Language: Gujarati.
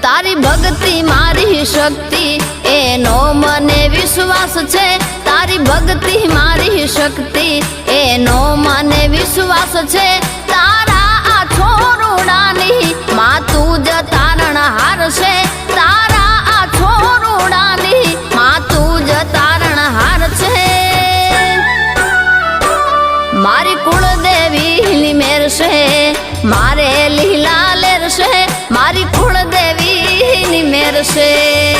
તારી ભક્તિ મારી શક્તિ એનો મને વિશ્વાસ છે તારી ભક્તિ મારી શક્તિ એનો મને વિશ્વાસ છે તારા આ છોરુડાની માં તું જ તારણહાર છે તારા આ છોરુડાની માં તું જ તારણહાર છે મારી કુળદેવી મેર છે મારે લીલા લેર છે મારી કુળદેવી મેર છે।